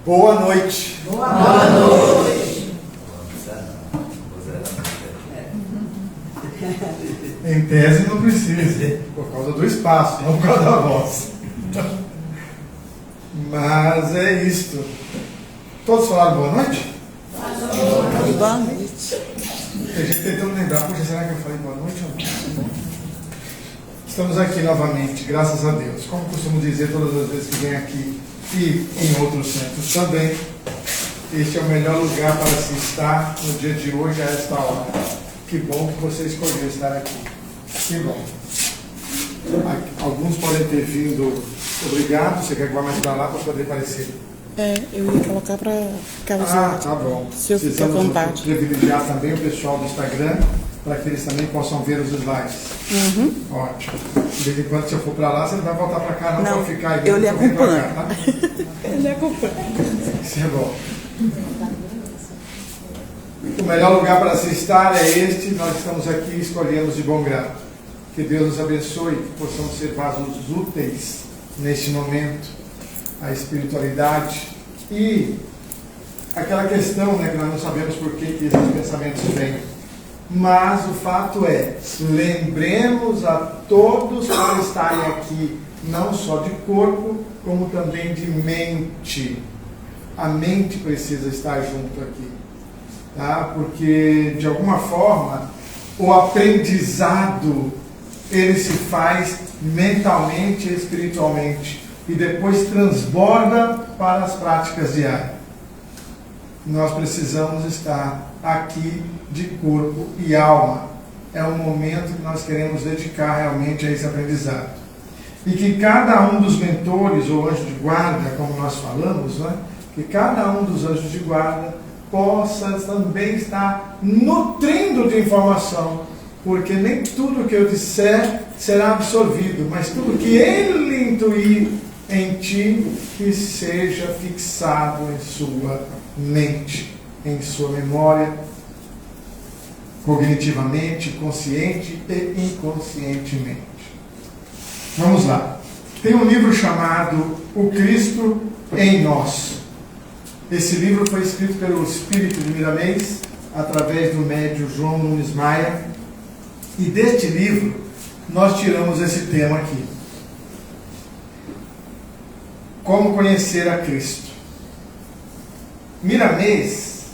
Boa noite. Boa noite. Em tese não precisa, por causa do espaço, não por causa da voz. Mas é isto. Todos falaram boa noite? Boa noite. Tem gente tentando lembrar, poxa, será que eu falei boa noite ou não? Estamos aqui novamente, graças a Deus. Como costumo dizer todas as vezes que venho aqui e em outros centros também, este é o melhor lugar para se estar no dia de hoje, a esta hora. Que bom que você escolheu estar aqui. Que bom. Alguns podem ter vindo. Obrigado. Você quer que vá mais para lá para poder aparecer? Eu ia colocar para caso tá bom. se eu fizer vontade. Privilegiar também o pessoal do Instagram, para que eles também possam ver os slides. Ótimo. De vez em quando, se eu for para lá, você não vai voltar para cá, não vai ficar aí. Eu lhe acompanho. Cá, tá? Eu lhe acompanho. Isso é bom. O melhor lugar para se estar é este. Nós estamos aqui e escolhemos de bom grado. Que Deus nos abençoe, que possamos ser vasos úteis neste momento. A espiritualidade e aquela questão, né, que nós não sabemos por que esses pensamentos vêm. Mas o fato é, lembremos a todos para estarem aqui, não só de corpo, como também de mente. A mente precisa estar junto aqui. Tá? Porque, de alguma forma, o aprendizado, ele se faz mentalmente e espiritualmente. E depois transborda para as práticas diárias. Nós precisamos estar aqui de corpo e alma. É o momento que nós queremos dedicar realmente a esse aprendizado. E que cada um dos mentores ou anjos de guarda, como nós falamos, né? Que cada um dos anjos de guarda possa também estar nutrindo de informação, porque nem tudo que eu disser será absorvido, mas tudo que ele intuir em ti, que seja fixado em sua mente, em sua memória, cognitivamente, consciente e inconscientemente. Vamos lá. Tem um livro chamado O Cristo em Nós. Esse livro foi escrito pelo Espírito de Miramês, através do médium João Nunes Maia, e deste livro nós tiramos esse tema aqui. Como conhecer a Cristo. Miramês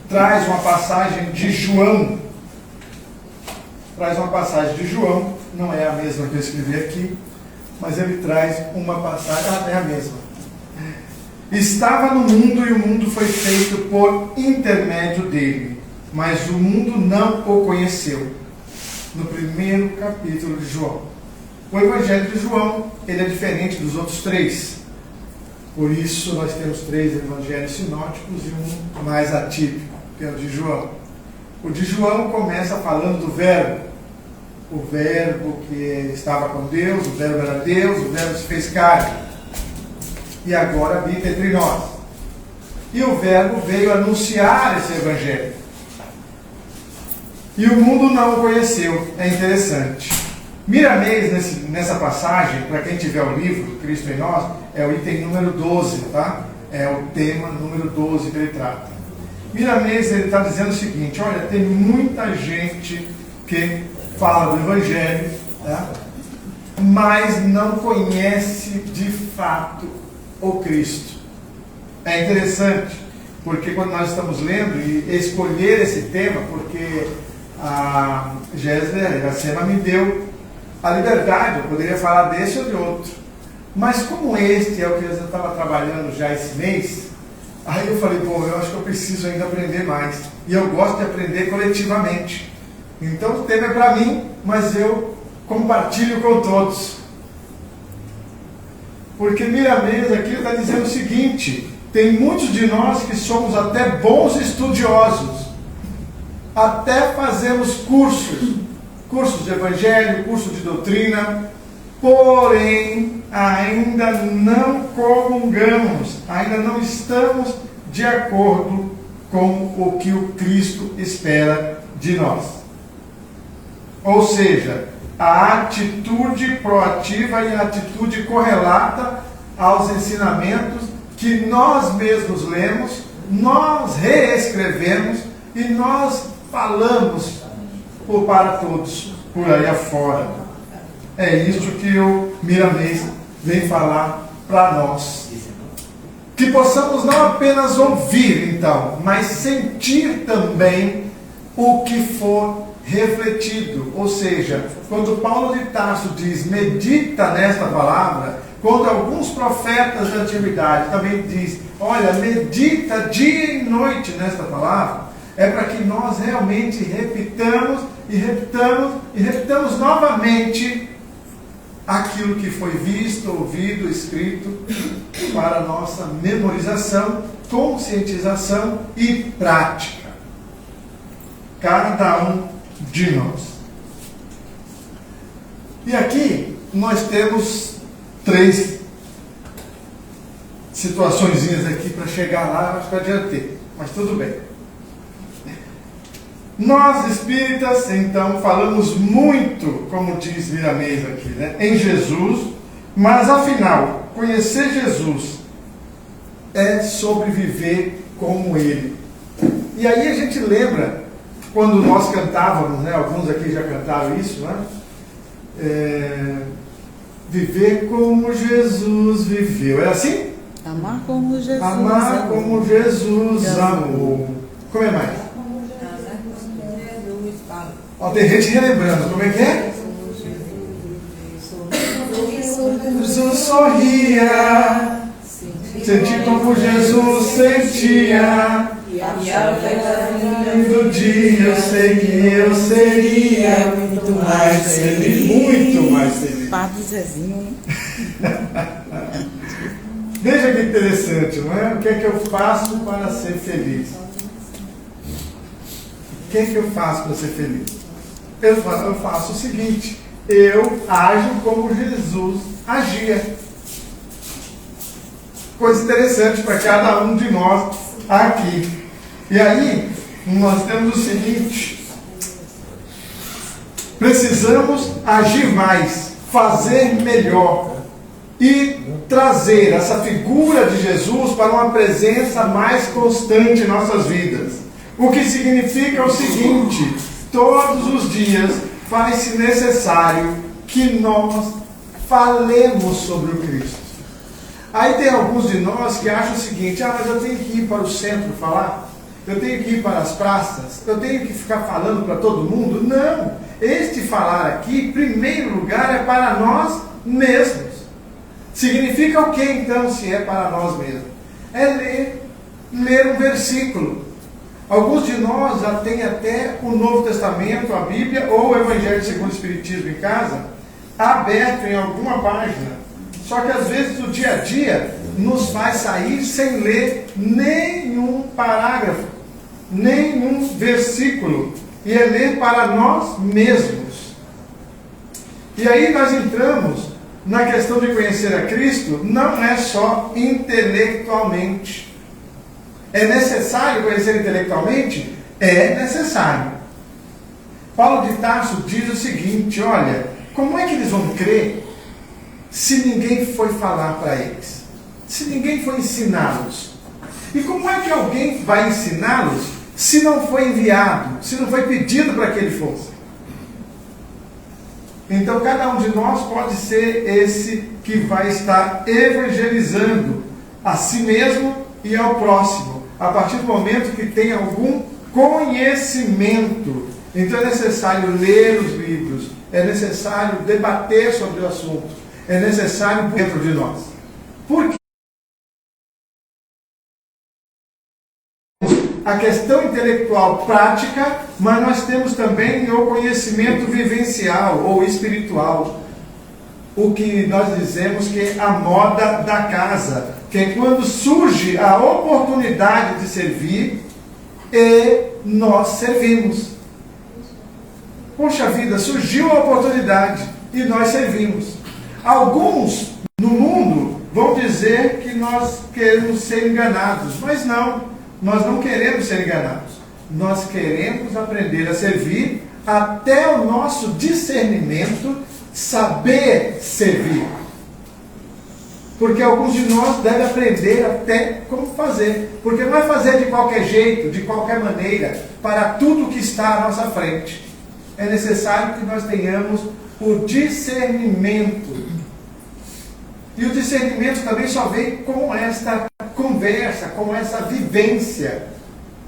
traz uma passagem de João. Não é a mesma que eu escrevi aqui, mas ele traz uma passagem, é a mesma. Estava no mundo e o mundo foi feito por intermédio dele, mas o mundo não o conheceu. No primeiro capítulo de João. O Evangelho de João, ele é diferente dos outros três. Por isso nós temos 3 evangelhos sinóticos e um mais atípico, que é o de João. O de João começa falando do Verbo. O Verbo que estava com Deus, o Verbo era Deus, o Verbo se fez carne. E agora habita entre nós. E o Verbo veio anunciar esse Evangelho. E o mundo não o conheceu. É interessante. Miramês, nessa passagem, para quem tiver o livro, Cristo em Nós, é o item número 12, tá? É o tema número 12 que ele trata. Miramês, ele está dizendo o seguinte, olha, tem muita gente que fala do Evangelho, tá? Mas não conhece de fato o Cristo. É interessante, porque quando nós estamos lendo, e escolher esse tema, porque a Jéssica Iracema me deu a liberdade, eu poderia falar desse ou de outro. Mas como este é o que eu estava trabalhando já esse mês, aí eu falei, bom, eu acho que eu preciso ainda aprender mais. E eu gosto de aprender coletivamente. Então o tema é para mim, mas eu compartilho com todos. Porque Miramês aqui está dizendo o seguinte, tem muitos de nós que somos até bons estudiosos, até fazemos cursos de evangelho, cursos de doutrina, porém ainda não comungamos, ainda não estamos de acordo com o que o Cristo espera de nós. Ou seja, a atitude proativa e a atitude correlata aos ensinamentos que nós mesmos lemos, nós reescrevemos e nós falamos para todos por aí afora. É isso que o Miramês vem falar para nós. Que possamos não apenas ouvir, então, mas sentir também o que for refletido. Ou seja, quando Paulo de Tarso diz, medita nesta palavra, quando alguns profetas da antiguidade também diz, olha, medita dia e noite nesta palavra, é para que nós realmente repitamos e repitamos e repitamos novamente aquilo que foi visto, ouvido, escrito, para a nossa memorização, conscientização e prática. Cada um de nós. E aqui nós temos 3 situaçõezinhas aqui para chegar lá, acho que adiantei, mas tudo bem. Nós espíritas, então, falamos muito, como diz Miramês aqui, né, em Jesus, mas afinal, conhecer Jesus é sobre viver como Ele. E aí a gente lembra, quando nós cantávamos, né, alguns aqui já cantaram isso, né? Viver como Jesus viveu. É assim? Amar como Jesus Amar amou. como Jesus amou. Como é mais? Ó, tem gente relembrando. Como é que é? Jesus sorria. Sentir como Jesus sentia. Do dia eu sei que eu seria muito mais feliz. Muito mais feliz. Padre Zezinho. Veja que interessante, não é? O que é que eu faço para ser feliz? O que é que eu faço para ser feliz? Eu faço o seguinte: eu ajo como Jesus agia. Coisa interessante para cada um de nós aqui. E aí, nós temos o seguinte: precisamos agir mais, fazer melhor e trazer essa figura de Jesus para uma presença mais constante em nossas vidas. O que significa o seguinte: todos os dias faz-se necessário que nós falemos sobre o Cristo. Aí tem alguns de nós que acham o seguinte: mas eu tenho que ir para o centro falar, eu tenho que ir para as praças, eu tenho que ficar falando para todo mundo. Não, este falar aqui, em primeiro lugar, é para nós mesmos. Significa o que então, se é para nós mesmos? É ler um versículo. Alguns de nós já têm até o Novo Testamento, a Bíblia, ou o Evangelho segundo o Espiritismo em casa, aberto em alguma página. Só que às vezes o dia a dia nos faz sair sem ler nenhum parágrafo, nenhum versículo. E é ler para nós mesmos. E aí nós entramos na questão de conhecer a Cristo, não é só intelectualmente. É necessário conhecer intelectualmente? É necessário. Paulo de Tarso diz o seguinte: olha, como é que eles vão crer se ninguém foi falar para eles? Se ninguém foi ensiná-los? E como é que alguém vai ensiná-los se não foi enviado, se não foi pedido para que ele fosse? Então cada um de nós pode ser esse que vai estar evangelizando a si mesmo e ao próximo, a partir do momento que tem algum conhecimento. Então é necessário ler os livros, é necessário debater sobre o assunto, é necessário dentro de nós. Por quê? A questão intelectual prática, mas nós temos também o conhecimento vivencial ou espiritual. O que nós dizemos que é a moda da casa, que é quando surge a oportunidade de servir e nós servimos. Poxa vida, surgiu a oportunidade e nós servimos. Alguns no mundo vão dizer que nós queremos ser enganados, mas não. Nós não queremos ser enganados. Nós queremos aprender a servir até o nosso discernimento saber servir. Porque alguns de nós devem aprender até como fazer. Porque não é fazer de qualquer jeito, de qualquer maneira, para tudo que está à nossa frente. É necessário que nós tenhamos o discernimento. E o discernimento também só vem com esta conversa, com essa vivência.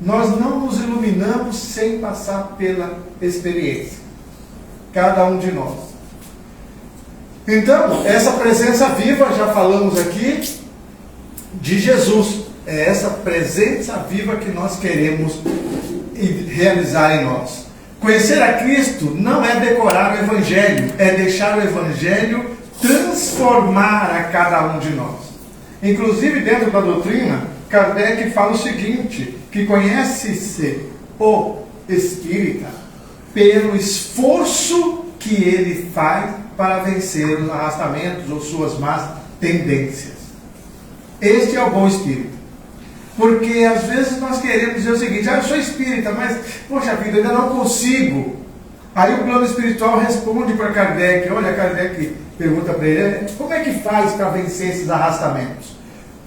Nós não nos iluminamos sem passar pela experiência. Cada um de nós. Então, essa presença viva, já falamos aqui, de Jesus. É essa presença viva que nós queremos realizar em nós. Conhecer a Cristo não é decorar o Evangelho, é deixar o Evangelho transformar a cada um de nós. Inclusive, dentro da doutrina, Kardec fala o seguinte, que conhece-se o espírita pelo esforço que ele faz para vencer os arrastamentos ou suas más tendências. Este é o bom espírito. Porque às vezes nós queremos dizer o seguinte, eu sou espírita, mas, poxa vida, eu ainda não consigo. Aí o plano espiritual responde para Kardec, olha, Kardec pergunta para ele, como é que faz para vencer esses arrastamentos?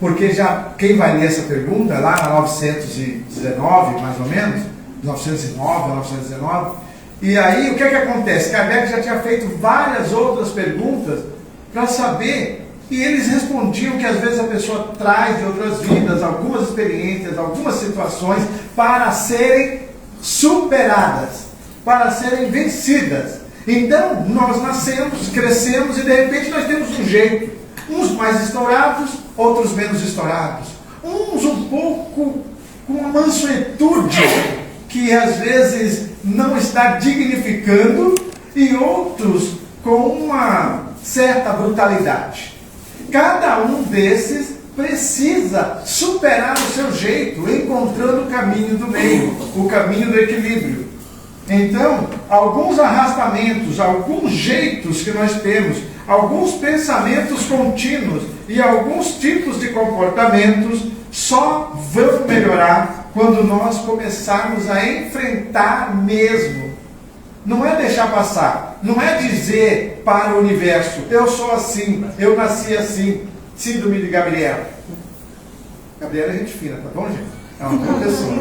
Porque já, quem vai ler essa pergunta, lá na 919, mais ou menos, 909, 919, e aí, o que é que acontece? Kardec já tinha feito várias outras perguntas para saber, e eles respondiam que às vezes a pessoa traz de outras vidas, algumas experiências, algumas situações, para serem superadas, para serem vencidas. Então, nós nascemos, crescemos e de repente nós temos um jeito. Uns mais estourados, outros menos estourados. Uns um pouco com uma mansuetude que às vezes não está dignificando, e outros com uma certa brutalidade. Cada um desses precisa superar o seu jeito, encontrando o caminho do meio, o caminho do equilíbrio. Então, alguns arrastamentos, alguns jeitos que nós temos, alguns pensamentos contínuos e alguns tipos de comportamentos só vão melhorar quando nós começarmos a enfrentar mesmo. Não é deixar passar, não é dizer para o universo, eu sou assim, eu nasci assim, síndrome de Gabriela. Gabriela é gente fina, tá bom, gente? É uma boa pessoa.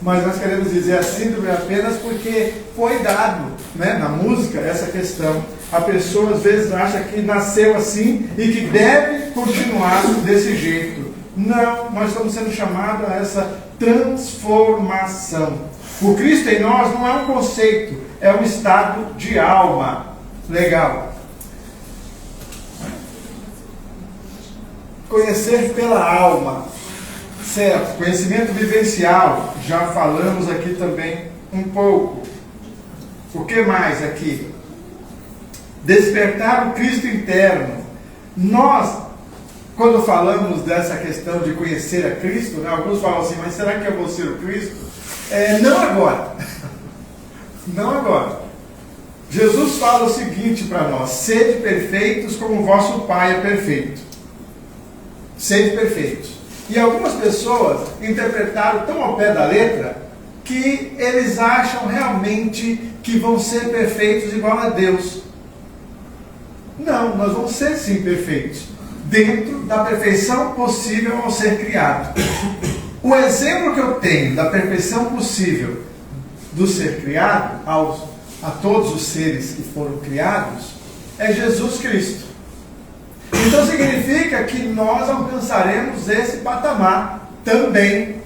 Mas nós queremos dizer a síndrome apenas porque foi dado, né, na música essa questão. A pessoa às vezes acha que nasceu assim e que deve continuar desse jeito. Não, nós estamos sendo chamados a essa transformação. O Cristo em nós não é um conceito, é um estado de alma. Legal. Conhecer pela alma. Certo, conhecimento vivencial, já falamos aqui também um pouco. O que mais aqui? Despertar o Cristo interno. Nós, quando falamos dessa questão de conhecer a Cristo, né, alguns falam assim, mas será que eu vou ser o Cristo? Não agora. Não agora. Jesus fala o seguinte para nós, sede perfeitos como o vosso Pai é perfeito. Sede perfeitos. E algumas pessoas interpretaram tão ao pé da letra que eles acham realmente que vão ser perfeitos igual a Deus. Não, nós vamos ser sim perfeitos, dentro da perfeição possível ao ser criado. O exemplo que eu tenho da perfeição possível do ser criado, a todos os seres que foram criados, é Jesus Cristo. Então significa que nós alcançaremos esse patamar também.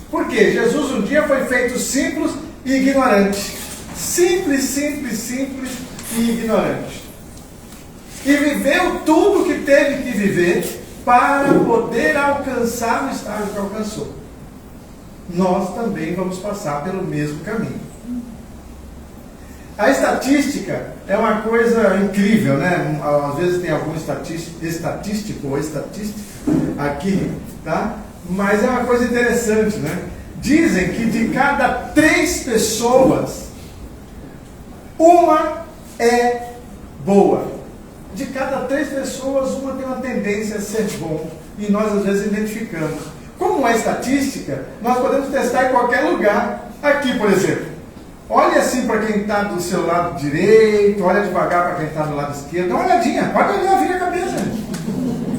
Por quê? Jesus um dia foi feito simples e ignorante. Simples, simples, simples e ignorante. E viveu tudo o que teve que viver para poder alcançar o estágio que alcançou. Nós também vamos passar pelo mesmo caminho. A estatística é uma coisa incrível, né? Às vezes tem algum estatístico ou estatística aqui, tá? Mas é uma coisa interessante, né? Dizem que de cada 3 pessoas, uma é boa. De cada 3 pessoas, uma tem uma tendência a ser bom. E nós às vezes identificamos. Como é estatística, nós podemos testar em qualquer lugar. Aqui, por exemplo. Olha assim para quem está do seu lado direito, olha devagar para quem está do lado esquerdo. Dá uma olhadinha, pode olhar, vira a cabeça.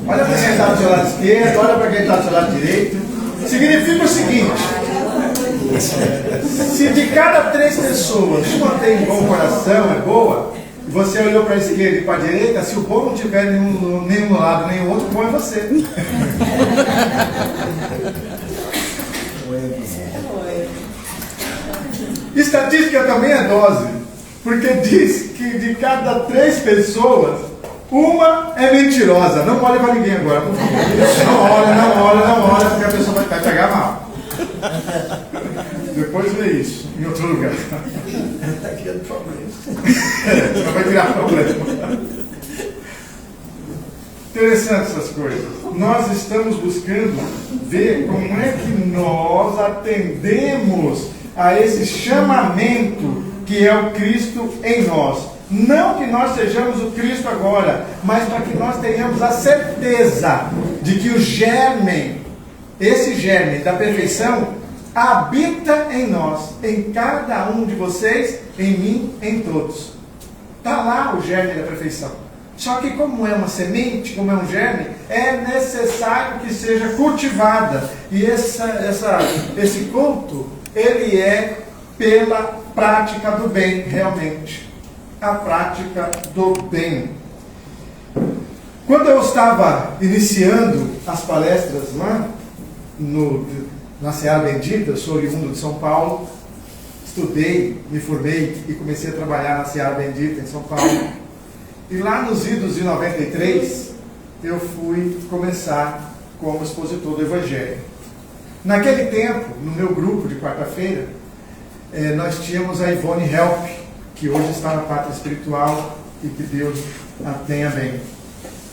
Olha para quem está do seu lado esquerdo, olha para quem está do seu lado direito. Significa o seguinte: se de cada 3 pessoas uma tem um bom coração, é boa, e você olhou para a esquerda e para a direita, se o bom não tiver nenhum lado, nem o outro, o bom é você. Estatística também é dose, porque diz que de cada 3 pessoas, uma é mentirosa. Não olha para ninguém agora, por favor. Não olha, porque a pessoa vai pegar mal. Depois vê isso em outro lugar. Está criando problemas. Não vai criar problema. Interessante essas coisas. Nós estamos buscando ver como é que nós atendemos a esse chamamento que é o Cristo em nós. Não que nós sejamos o Cristo agora, mas para que nós tenhamos a certeza de que o germe, esse germe da perfeição, habita em nós, em cada um de vocês, em mim, em todos. Está lá o germe da perfeição. Só que como é uma semente, como é um germe, é necessário que seja cultivada. E esse culto, ele é pela prática do bem, realmente. A prática do bem. Quando eu estava iniciando as palestras lá, na Seara Bendita, eu sou oriundo de São Paulo, estudei, me formei e comecei a trabalhar na Seara Bendita em São Paulo. E lá nos idos de 93, eu fui começar como expositor do Evangelho. Naquele tempo, no meu grupo de quarta-feira, nós tínhamos a Ivone Help, que hoje está na Pátria Espiritual e que Deus a tenha bem.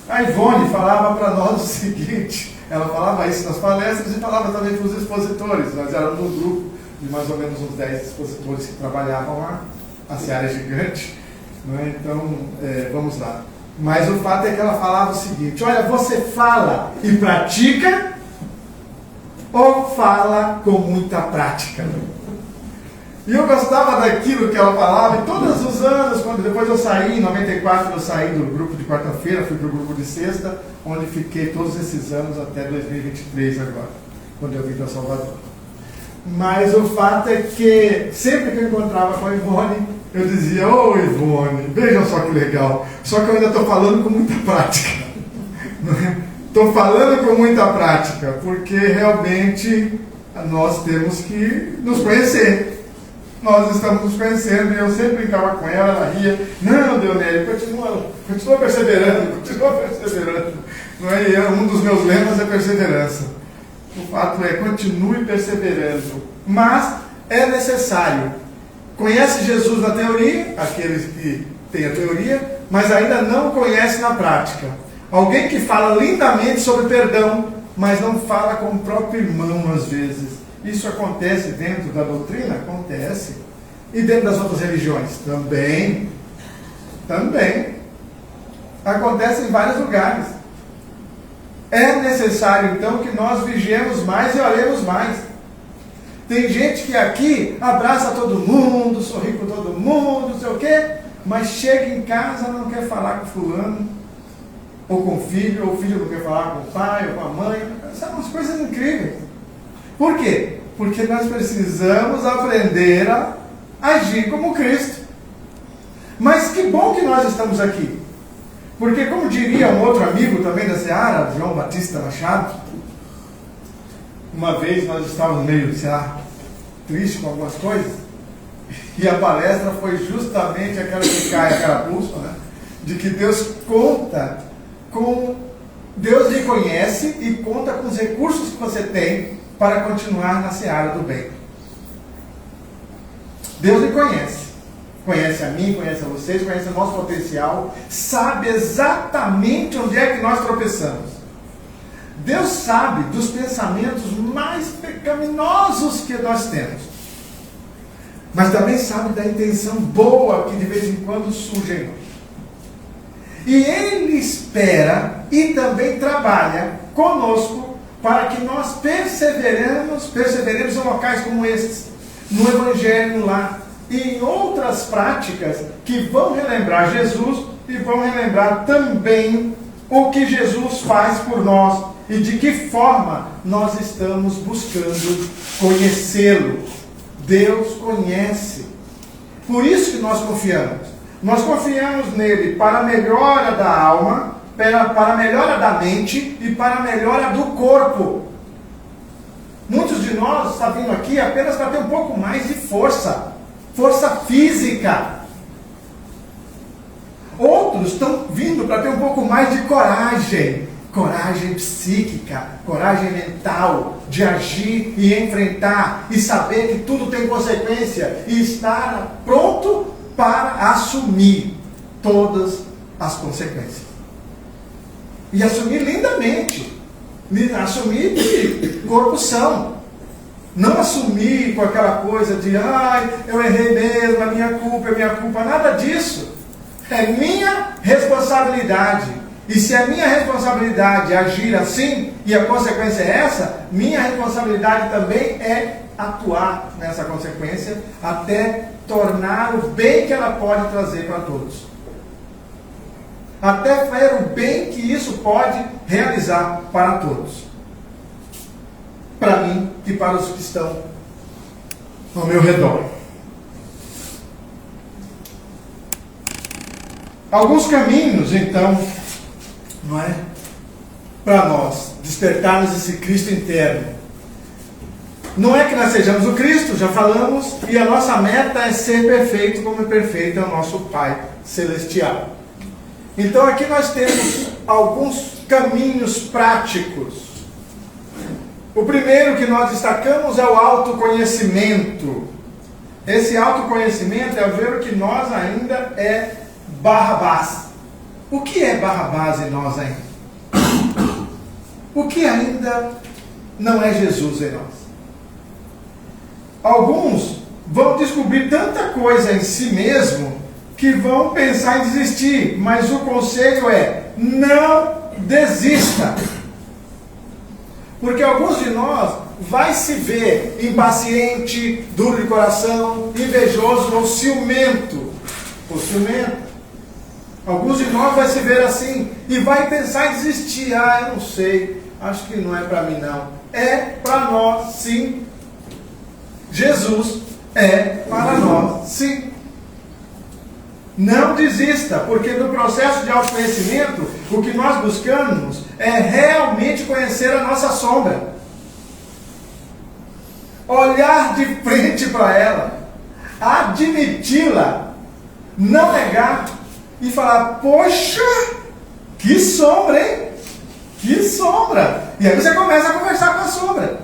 A Ivone falava para nós o seguinte, ela falava isso nas palestras e falava também para os expositores. Nós éramos um grupo de mais ou menos uns 10 expositores que trabalhavam lá, a Seara é gigante, não é? Então, vamos lá. Mas o fato é que ela falava o seguinte: olha, você fala e pratica ou fala com muita prática? E eu gostava daquilo que ela falava, e todos os anos, quando depois eu saí, em 94 eu saí do grupo de quarta-feira, fui para o grupo de sexta, onde fiquei todos esses anos até 2023 agora, quando eu vim para Salvador. Mas o fato é que sempre que eu encontrava com a Ivone, eu dizia: ô Ivone, vejam só que legal, só que eu ainda estou falando com muita prática. Estou falando com muita prática, porque realmente nós temos que nos conhecer. Nós estamos nos conhecendo, e eu sempre brincava com ela, ela ria: não, Deonélio, continua perseverando. Não é? E um dos meus lemas é perseverança. O fato é, continue perseverando. Mas é necessário. Conhece Jesus na teoria, aqueles que têm a teoria, mas ainda não conhece na prática. Alguém que fala lindamente sobre perdão, mas não fala com o próprio irmão às vezes. Isso acontece dentro da doutrina? Acontece. E dentro das outras religiões? Também. Acontece em vários lugares. É necessário, então, que nós vigiemos mais e oremos mais. Tem gente que aqui abraça todo mundo, sorri com todo mundo, não sei o quê, mas chega em casa, não quer falar com fulano, ou com o filho não quer falar com o pai, ou com a mãe. São umas coisas incríveis. Por quê? Porque nós precisamos aprender a agir como Cristo. Mas que bom que nós estamos aqui. Porque, como diria um outro amigo também da Seara, João Batista Machado, uma vez nós estávamos meio, triste com algumas coisas, e a palestra foi justamente aquela que cai a carapuça, né? De que Deus Deus lhe conhece e conta com os recursos que você tem para continuar na seara do bem. Deus lhe conhece. Conhece a mim, conhece a vocês, conhece o nosso potencial, sabe exatamente onde é que nós tropeçamos. Deus sabe dos pensamentos mais pecaminosos que nós temos. Mas também sabe da intenção boa que de vez em quando surge em nós. E Ele espera e também trabalha conosco para que nós perseveremos em locais como estes, no Evangelho, no lar, e em outras práticas que vão relembrar Jesus e vão relembrar também o que Jesus faz por nós e de que forma nós estamos buscando conhecê-lo. Deus conhece. Por isso que nós confiamos. Nós confiamos nele para a melhora da alma, para a melhora da mente e para a melhora do corpo. Muitos de nós estão vindo aqui apenas para ter um pouco mais de força física. Outros estão vindo para ter um pouco mais de coragem psíquica, coragem mental, de agir e enfrentar, e saber que tudo tem consequência, e estar pronto para assumir todas as consequências. E assumir lindamente, assumir de corpo são. Não assumir com aquela coisa de, eu errei mesmo, é minha culpa, nada disso. É minha responsabilidade. E se é minha responsabilidade agir assim, e a consequência é essa, minha responsabilidade também é atuar nessa consequência, até tornar o bem que ela pode trazer para todos. Até ver o bem que isso pode realizar para todos. Para mim e para os que estão ao meu redor. Alguns caminhos, então, não é? Para nós despertarmos esse Cristo interno. Não é que nós sejamos o Cristo, já falamos, e a nossa meta é ser perfeito como é perfeito é o nosso Pai Celestial. Então aqui nós temos alguns caminhos práticos. O primeiro que nós destacamos é o autoconhecimento. Esse autoconhecimento é ver o que nós ainda é Barrabás. O que é Barrabás em nós ainda? O que ainda não é Jesus em nós? Alguns vão descobrir tanta coisa em si mesmo que vão pensar em desistir, mas o conselho é: não desista. Porque alguns de nós vai se ver impaciente, duro de coração, invejoso ou ciumento. Alguns de nós vai se ver assim e vai pensar em desistir. Eu não sei, acho que não é para mim não. É para nós sim. Jesus é para nós sim. Não desista, porque no processo de autoconhecimento, o que nós buscamos é realmente conhecer a nossa sombra. Olhar de frente para ela, admiti-la, não negar e falar: poxa, que sombra, hein? Que sombra! E aí você começa a conversar com a sombra.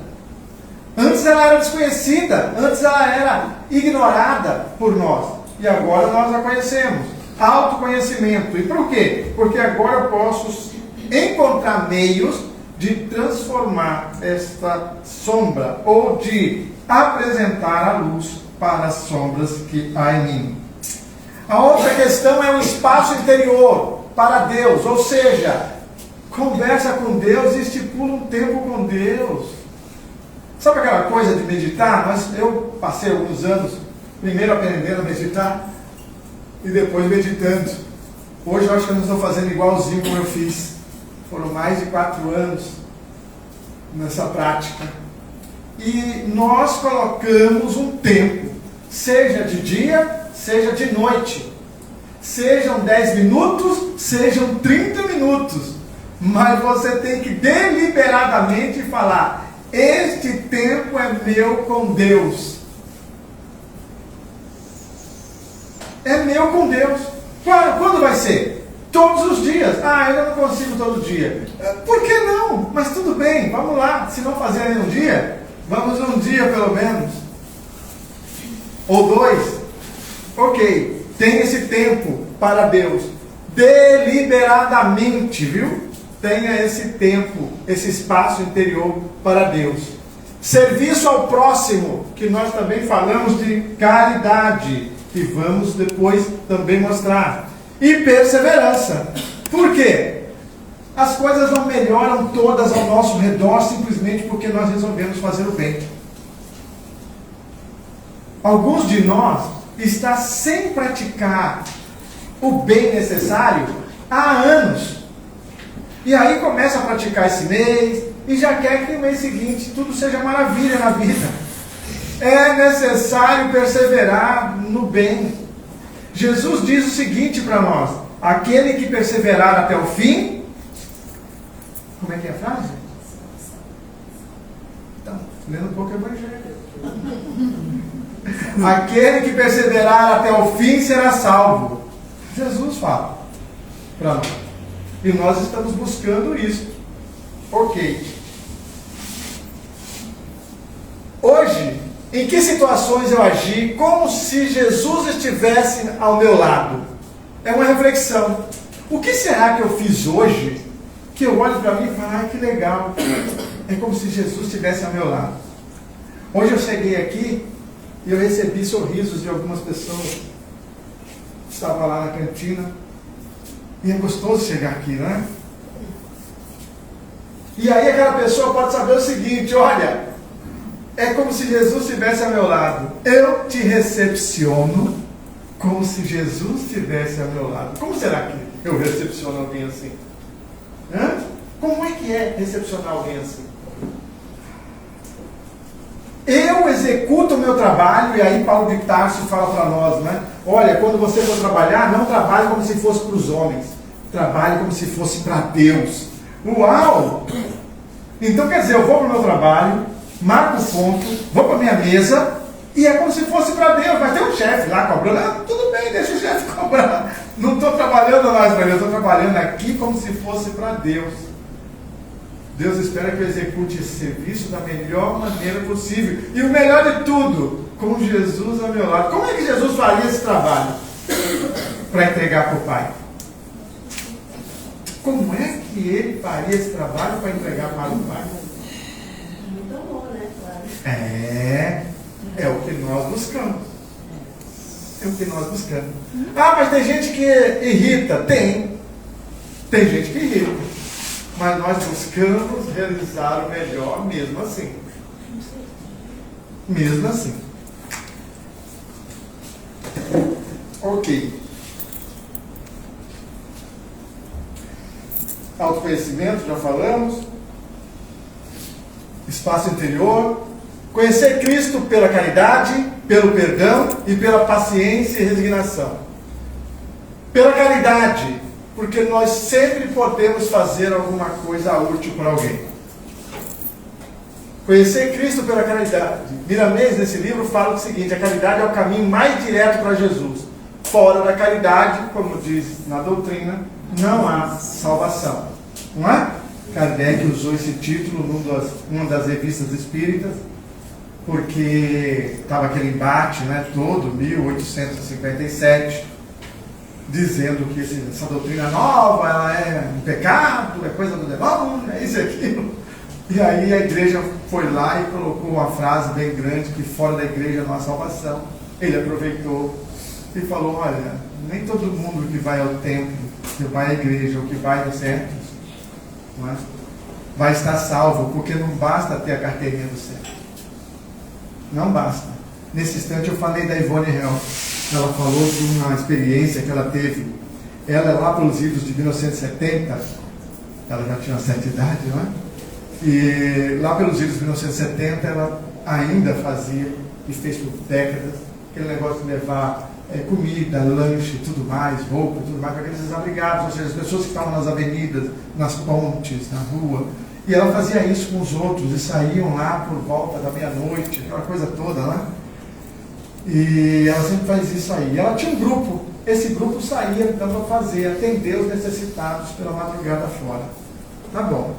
Antes ela era desconhecida, antes ela era ignorada por nós. E agora nós a conhecemos. Autoconhecimento. E por quê? Porque agora eu posso encontrar meios de transformar esta sombra, ou de apresentar a luz para as sombras que há em mim. A outra questão é o espaço interior para Deus, ou seja, conversa com Deus e estipula um tempo com Deus. Sabe aquela coisa de meditar? Eu passei alguns anos primeiro aprendendo a meditar e depois meditando. Hoje eu acho que eu não estou fazendo igualzinho como eu fiz. Foram mais de 4 anos nessa prática. E nós colocamos um tempo, seja de dia, seja de noite. Sejam 10 minutos, sejam 30 minutos. Mas você tem que deliberadamente falar: este tempo é meu com Deus. É meu com Deus. Quando vai ser? Todos os dias. Eu não consigo todo dia. Por que não? Mas tudo bem, vamos lá. Se não fazer em um dia, vamos um dia pelo menos. Ou 2. Ok, tem esse tempo para Deus. Deliberadamente, viu? Tenha esse tempo, esse espaço interior para Deus. Serviço ao próximo, que nós também falamos de caridade, que vamos depois também mostrar. E perseverança. Por quê? As coisas não melhoram todas ao nosso redor simplesmente porque nós resolvemos fazer o bem. Alguns de nós estão sem praticar o bem necessário há anos. E aí começa a praticar esse mês, e já quer que no mês seguinte tudo seja maravilha na vida. É necessário perseverar no bem. Jesus diz o seguinte para nós: aquele que perseverar até o fim. Como é que é a frase? Então, lendo um pouco o Evangelho. Aquele que perseverar até o fim será salvo. Jesus fala para nós. E nós estamos buscando isso. Ok. Hoje, em que situações eu agi como se Jesus estivesse ao meu lado? É uma reflexão. O que será que eu fiz hoje que eu olho para mim e falo, ai que legal. É como se Jesus estivesse ao meu lado. Hoje eu cheguei aqui e eu recebi sorrisos de algumas pessoas. Estava lá na cantina. E é gostoso chegar aqui, né? E aí aquela pessoa pode saber o seguinte: olha, é como se Jesus estivesse ao meu lado. Eu te recepciono como se Jesus estivesse ao meu lado. Como será que eu recepciono alguém assim? Hã? Como é que é recepcionar alguém assim? Eu executo o meu trabalho, e aí Paulo de Tarso fala para nós, né? Olha, quando você for trabalhar, não trabalhe como se fosse para os homens. Trabalhe como se fosse para Deus. Uau! Então quer dizer, eu vou para o meu trabalho, marco o ponto, vou para a minha mesa, e é como se fosse para Deus. Vai ter um chefe lá cobrando. Ah, tudo bem, deixa o chefe cobrar. Não estou trabalhando mais para Deus, estou trabalhando aqui como se fosse para Deus. Deus espera que eu execute esse serviço da melhor maneira possível. E o melhor de tudo, com Jesus ao meu lado. Como é que Jesus faria esse trabalho para entregar para o Pai? Como é que ele faria esse trabalho para entregar para o Pai? Muito amor, né? Claro. É o que nós buscamos. É o que nós buscamos. Ah, mas tem gente que irrita. Tem gente que irrita. Mas nós buscamos realizar o melhor mesmo assim. Mesmo assim. Ok. Autoconhecimento, já falamos. Espaço interior. Conhecer Cristo pela caridade, pelo perdão e pela paciência e resignação. Pela caridade, porque nós sempre podemos fazer alguma coisa útil para alguém. Conhecer Cristo pela caridade. Miramês, nesse livro, fala o seguinte: a caridade é o caminho mais direto para Jesus. Fora da caridade, como diz na doutrina, não há salvação. Não é? Kardec usou esse título numa das revistas espíritas, porque estava aquele embate, né, todo, 1857, dizendo que essa doutrina nova, ela é um pecado, é coisa do demônio, é isso e aquilo. E aí a igreja foi lá e colocou uma frase bem grande, que fora da igreja não há salvação. Ele aproveitou e falou: olha, nem todo mundo que vai ao templo, que vai à igreja, ou que vai nos centros, não é, vai estar salvo, porque não basta ter a carteirinha do céu. Não basta. Nesse instante eu falei da Ivone Hell. Ela falou de uma experiência que ela teve. Ela, lá pelos idos de 1970, ela já tinha uma certa idade, não é? E lá pelos idos de 1970, ela ainda fazia, e fez por décadas, aquele negócio de levar comida, lanche, tudo mais, roupa, tudo mais, para aqueles desabrigados, ou seja, as pessoas que estavam nas avenidas, nas pontes, na rua. E ela fazia isso com os outros, e saíam lá por volta da meia-noite, aquela coisa toda, né? E ela sempre faz isso aí. E ela tinha um grupo, esse grupo saía então para fazer, atender os necessitados pela madrugada fora. Tá bom.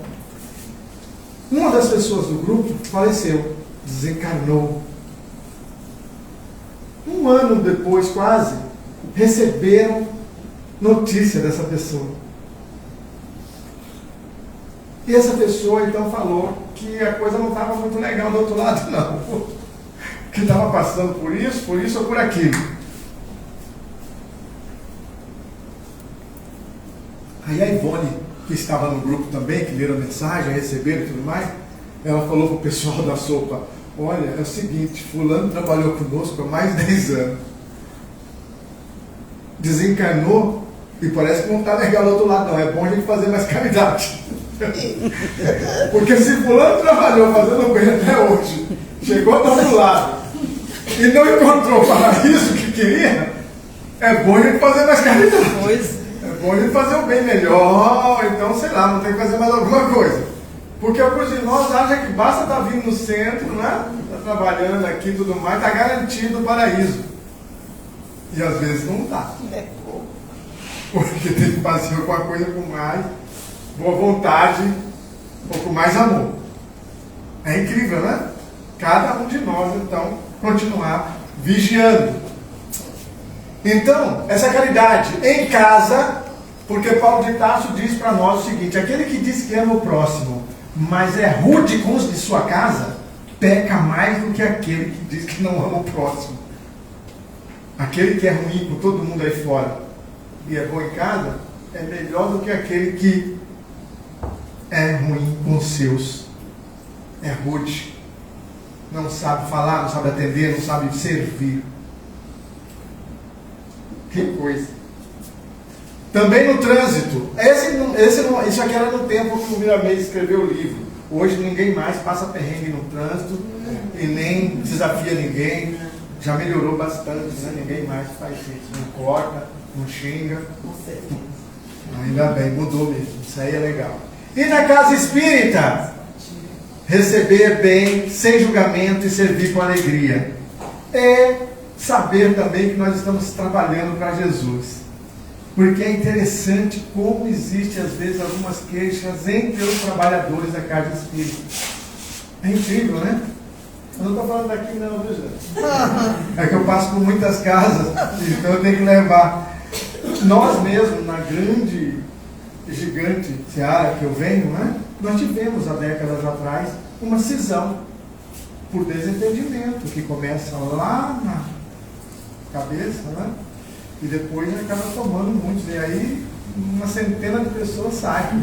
Uma das pessoas do grupo faleceu, desencarnou. Um ano depois, quase, receberam notícia dessa pessoa. E essa pessoa então falou que a coisa não estava muito legal do outro lado, não. Que estava passando por isso ou por aquilo. Aí a Ivone, que estava no grupo também, que leram a mensagem, receberam e tudo mais, ela falou para o pessoal da sopa: olha, é o seguinte, fulano trabalhou conosco há mais de 10 anos. Desencarnou E parece que não está legal do outro lado, não. É bom a gente fazer mais caridade. Porque se fulano trabalhou fazendo bem até hoje, chegou do outro lado e não encontrou o paraíso que queria, é bom a gente fazer mais caridade. É bom a gente fazer o bem melhor, então sei lá, não tem que fazer mais alguma coisa. Porque alguns de nós acham que basta estar vindo no centro, né? Está trabalhando aqui e tudo mais, está garantido o paraíso. E às vezes não está. Porque tem que fazer alguma coisa com mais boa vontade ou com mais amor. É incrível, né? Cada um de nós, então, continuar vigiando. Então, essa caridade em casa, porque Paulo de Tarso diz para nós o seguinte: aquele que diz que ama o próximo, mas é rude com os de sua casa, peca mais do que aquele que diz que não ama o próximo. Aquele que é ruim com todo mundo aí fora e é bom em casa, é melhor do que aquele que é ruim com os seus. É rude. Não sabe falar, não sabe atender, não sabe servir. Que coisa. Também no trânsito. Isso aqui era no tempo que o Miramês escreveu o livro. Hoje ninguém mais passa perrengue no trânsito e nem desafia ninguém. Já melhorou bastante, né? Ninguém mais faz isso. Não corta, não xinga. Ainda bem, mudou mesmo. Isso aí é legal. E na casa espírita, receber bem, sem julgamento e servir com alegria. É saber também que nós estamos trabalhando para Jesus. Porque é interessante como existe às vezes algumas queixas entre os trabalhadores da casa espírita. É incrível, né? Eu não estou falando daqui não, viu, gente? É que eu passo por muitas casas, então eu tenho que levar. Nós mesmos, na grande, gigante seara que eu venho, né? Nós tivemos há décadas atrás uma cisão por desentendimento, que começa lá na cabeça, né? E depois acaba tomando muitos. E aí uma centena de pessoas saiu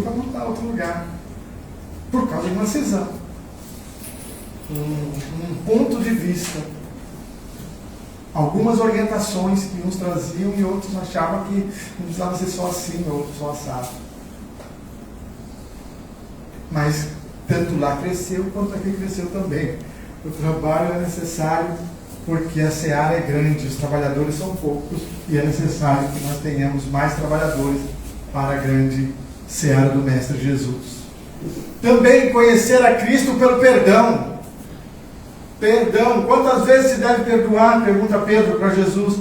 para montar outro lugar, por causa de uma cisão. Um ponto de vista. Algumas orientações que uns traziam e outros achavam que não precisava ser só assim, outros só assado. Mas tanto lá cresceu quanto aqui cresceu também. O trabalho é necessário porque a seara é grande, os trabalhadores são poucos e é necessário que nós tenhamos mais trabalhadores para a grande seara do Mestre Jesus. Também conhecer a Cristo pelo perdão. Perdão, quantas vezes se deve perdoar? Pergunta Pedro para Jesus.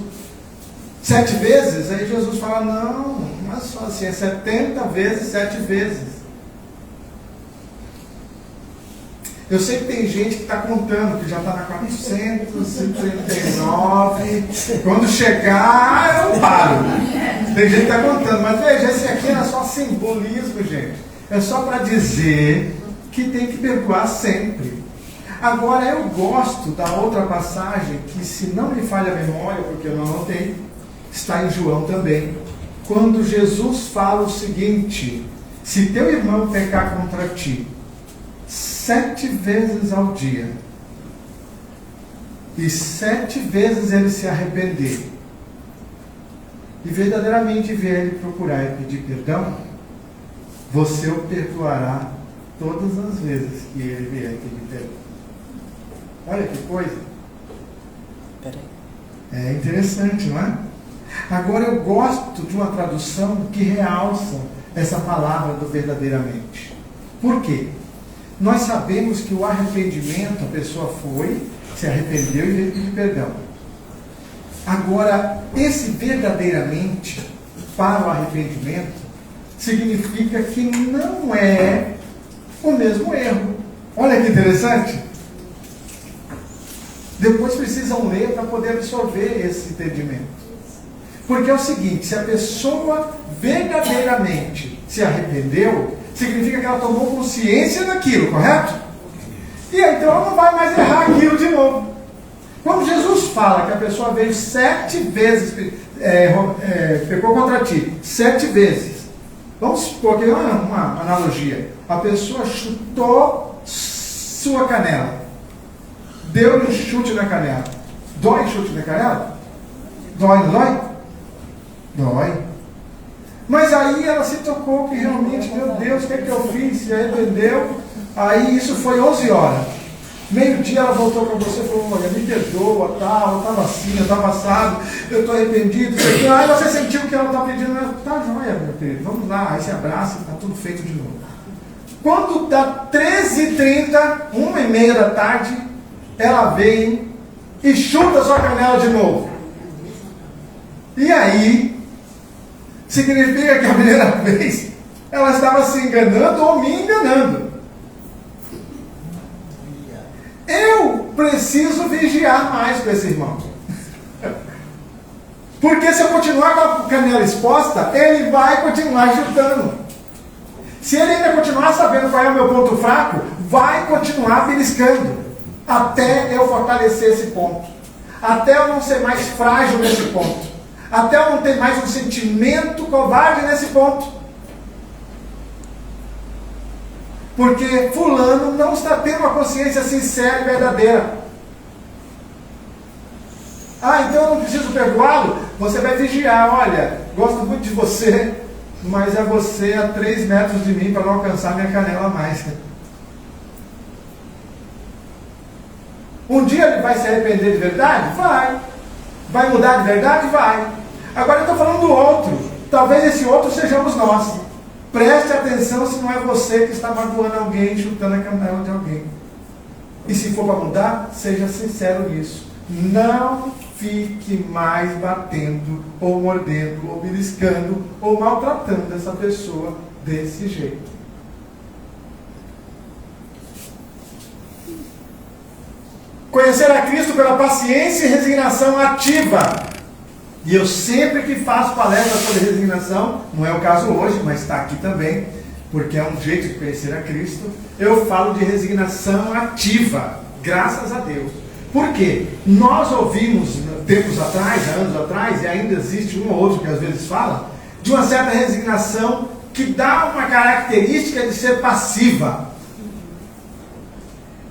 7 vezes? Aí Jesus fala, não é só assim, é 70 vezes 7 vezes. Eu sei que tem gente que está contando, que já está na 439. Quando chegar, eu paro. Tem gente que está contando, mas veja, esse aqui era só simbolismo, gente. É só para dizer que tem que perdoar sempre. Agora, eu gosto da outra passagem, que se não me falha a memória, porque eu não anotei, está em João também. Quando Jesus fala o seguinte: se teu irmão pecar contra ti 7 vezes ao dia, e 7 vezes ele se arrepender, e verdadeiramente vier ele procurar e pedir perdão, você o perdoará todas as vezes que ele vier pedir perdão. Olha que coisa. É interessante, não é? Agora eu gosto de uma tradução que realça essa palavra do verdadeiramente. Por quê? Nós sabemos que o arrependimento, a pessoa foi, se arrependeu e veio pedir perdão. Agora, esse verdadeiramente, para o arrependimento, significa que não é o mesmo erro. Olha que interessante. Depois precisam ler para poder absorver esse entendimento. Porque é o seguinte, se a pessoa verdadeiramente se arrependeu, significa que ela tomou consciência daquilo, correto? E então ela não vai mais errar aquilo de novo. Quando Jesus fala que a pessoa veio 7 vezes, pecou contra ti, 7 vezes. Vamos supor que uma analogia. A pessoa chutou sua canela. Deu-lhe um chute na canela. Dói chute na canela? Dói, não dói? Dói. Mas aí ela se tocou que realmente, meu Deus, o que é que eu fiz? Se arrependeu. Aí isso foi 11 horas. Meio-dia ela voltou para você e falou: olha, me perdoa, tal, eu estava assim, eu estava assado, eu estou arrependido. Aí você sentiu que ela estava pedindo, tá joia, meu querido, vamos lá. Aí se abraça e está tudo feito de novo. Quando dá 13h30, 1h30 da tarde, ela vem e chuta a sua canela de novo. E aí, significa que a primeira vez ela estava se enganando ou me enganando. Eu preciso vigiar mais com esse irmão. Porque se eu continuar com a canela exposta, ele vai continuar chutando. Se ele ainda continuar sabendo qual é o meu ponto fraco, vai continuar beliscando. Até eu fortalecer esse ponto. Até eu não ser mais frágil nesse ponto. Até eu não ter mais um sentimento covarde nesse ponto. Porque fulano não está tendo uma consciência sincera e verdadeira. Ah, então eu não preciso perdoá-lo? Você vai vigiar, olha, gosto muito de você, mas é você a 3 metros de mim para não alcançar minha canela mais. Um dia ele vai se arrepender de verdade? Vai. Vai mudar de verdade? Vai. Agora eu estou falando do outro. Talvez esse outro sejamos nós. Preste atenção se não é você que está magoando alguém, chutando a canela de alguém. E se for para mudar, seja sincero nisso. Não fique mais batendo, ou mordendo, ou beliscando, ou maltratando essa pessoa desse jeito. Conhecer a Cristo pela paciência e resignação ativa. E eu sempre que faço palestras sobre resignação, não é o caso hoje, mas está aqui também, porque é um jeito de conhecer a Cristo, eu falo de resignação ativa, graças a Deus. Por quê? Nós ouvimos tempos atrás, anos atrás, e ainda existe um ou outro que às vezes fala, de uma certa resignação que dá uma característica de ser passiva.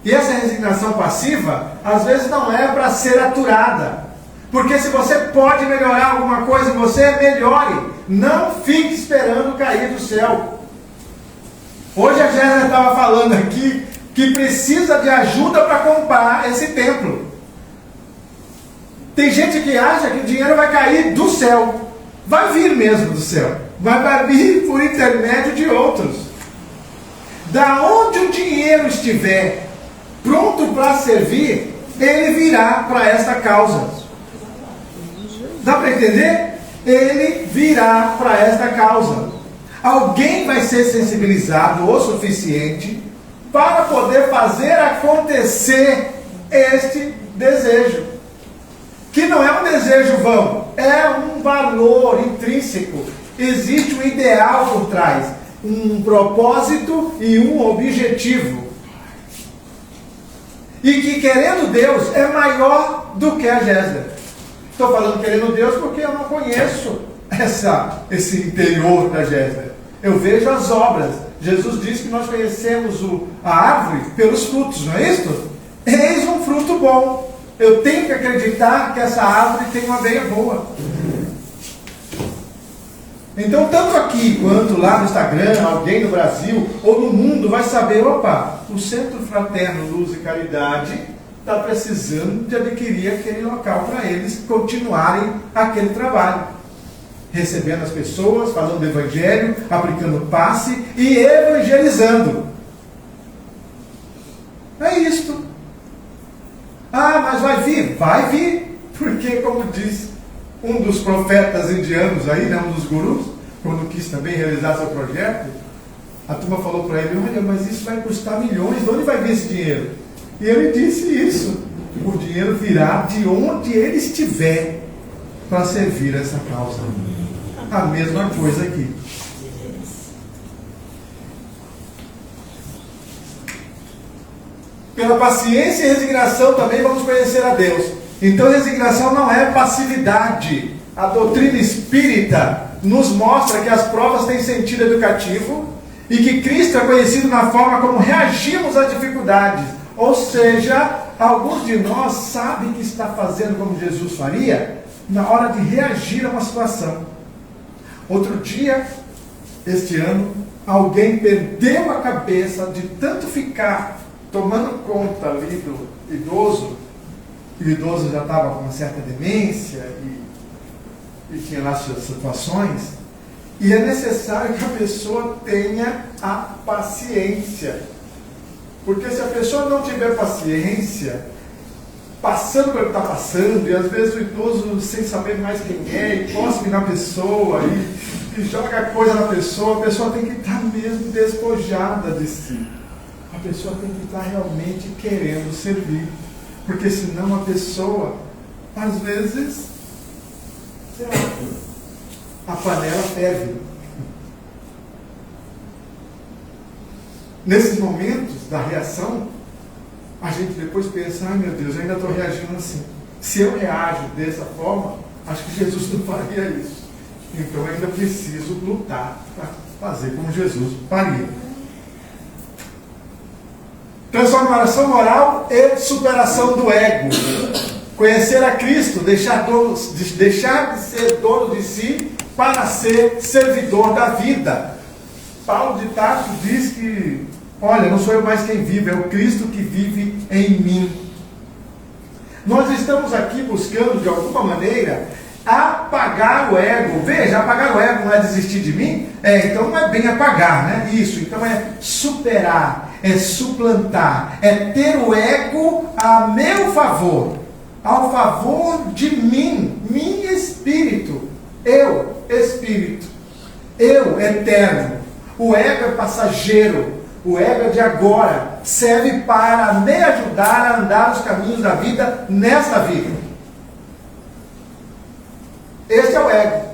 E essa resignação passiva, às vezes não é para ser aturada. Porque se você pode melhorar alguma coisa em você, melhore. Não fique esperando cair do céu. Hoje a Jéssica estava falando aqui que precisa de ajuda para comprar esse templo. Tem gente que acha que o dinheiro vai cair do céu. Vai vir mesmo do céu. Vai vir por intermédio de outros. Da onde o dinheiro estiver pronto para servir, ele virá para esta causa. Dá para entender? Ele virá para esta causa. Alguém vai ser sensibilizado o suficiente para poder fazer acontecer este desejo. Que não é um desejo vão, é um valor intrínseco. Existe um ideal por trás, um propósito e um objetivo. E que, querendo Deus, é maior do que a Jéssica. Estou falando querendo Deus porque eu não conheço esse interior da Jéssica. Eu vejo as obras. Jesus disse que nós conhecemos a árvore pelos frutos, não é isso? Eis um fruto bom. Eu tenho que acreditar que essa árvore tem uma veia boa. Então, tanto aqui quanto lá no Instagram, alguém no Brasil ou no mundo vai saber, opa, o Centro Fraterno Luz e Caridade está precisando de adquirir aquele local para eles continuarem aquele trabalho. Recebendo as pessoas, falando do Evangelho, aplicando passe e evangelizando. É isto. Ah, mas vai vir? Vai vir. Porque, como diz um dos profetas indianos aí, né, um dos gurus, quando quis também realizar seu projeto, a turma falou para ele, olha, mas isso vai custar milhões, de onde vai vir esse dinheiro? E ele disse isso, o dinheiro virá de onde ele estiver para servir essa causa. A mesma coisa aqui. Pela paciência e resignação também vamos conhecer a Deus. Então resignação não é passividade. A doutrina espírita nos mostra que as provas têm sentido educativo e que Cristo é conhecido na forma como reagimos às dificuldades. Ou seja, alguns de nós sabem que está fazendo como Jesus faria na hora de reagir a uma situação. Outro dia, este ano, alguém perdeu a cabeça de tanto ficar tomando conta ali do idoso, e o idoso já estava com uma certa demência e tinha lá suas situações, e é necessário que a pessoa tenha a paciência. Porque se a pessoa não tiver paciência, passando pelo que está passando, e às vezes o idoso sem saber mais quem é, e cospe na pessoa, e joga coisa na pessoa, a pessoa tem que estar mesmo despojada de si. A pessoa tem que estar realmente querendo servir. Porque senão a pessoa, às vezes, sei lá, a panela ferve. Nesses momentos da reação, a gente depois pensa, ai meu Deus, eu ainda estou reagindo assim. Se eu reajo dessa forma, acho que Jesus não faria isso. Então eu ainda preciso lutar para fazer como Jesus faria. Transformação moral e superação do ego. Conhecer a Cristo, deixar de ser dono de si para ser servidor da vida. Paulo de Tarso diz que, olha, não sou eu mais quem vive, é o Cristo que vive em mim. Nós estamos aqui buscando, de alguma maneira, apagar o ego. Veja, apagar o ego não é desistir de mim? Então não é bem apagar, né? Isso, então é superar, é suplantar, é ter o ego a meu favor, ao favor de mim, espírito, eu, espírito, eu, eterno. O ego é passageiro, o ego é de agora, serve para me ajudar a andar os caminhos da vida nesta vida. Este é o ego.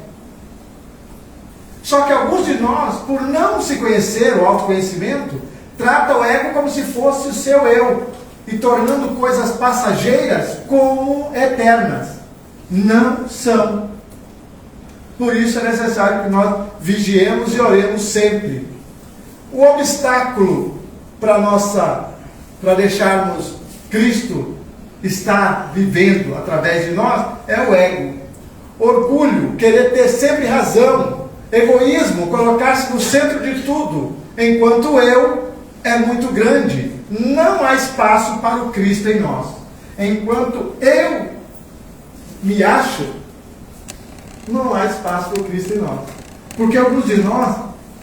Só que alguns de nós, por não se conhecer, o autoconhecimento, trata o ego como se fosse o seu eu, e tornando coisas passageiras como eternas. Não são. Por isso é necessário que nós vigiemos e oremos sempre. O obstáculo para deixarmos Cristo estar vivendo através de nós é o ego. Orgulho, querer ter sempre razão. Egoísmo, colocar-se no centro de tudo, enquanto o eu é muito grande. Não há espaço para o Cristo em nós. Enquanto eu me acho, não há espaço para o Cristo em nós. Porque alguns de nós